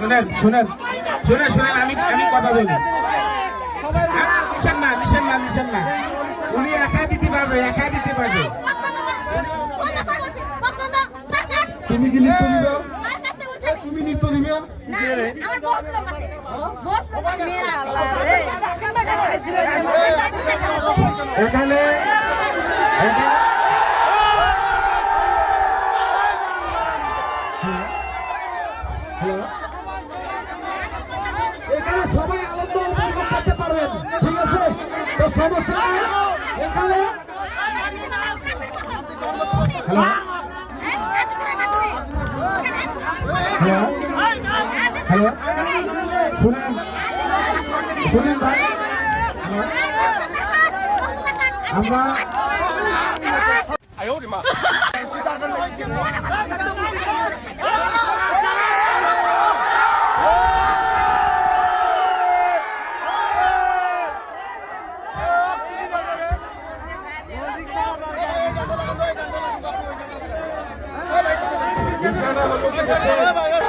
শুনেন শুনেন শুনেন শুনেন আমি কথা বলি। নিছেন না উনি একা দিতে পারবে তুমি কি নৃত্য দিবে? তুমি নৃত্য দিবে? এখানে এখানে সবাই আনন্দ উপভোগ করতে পারবেন, ঠিক আছে? তো সমস্যা এখানে হ্যালো শুনেন ভাই, আমরা বিষয়টা হলো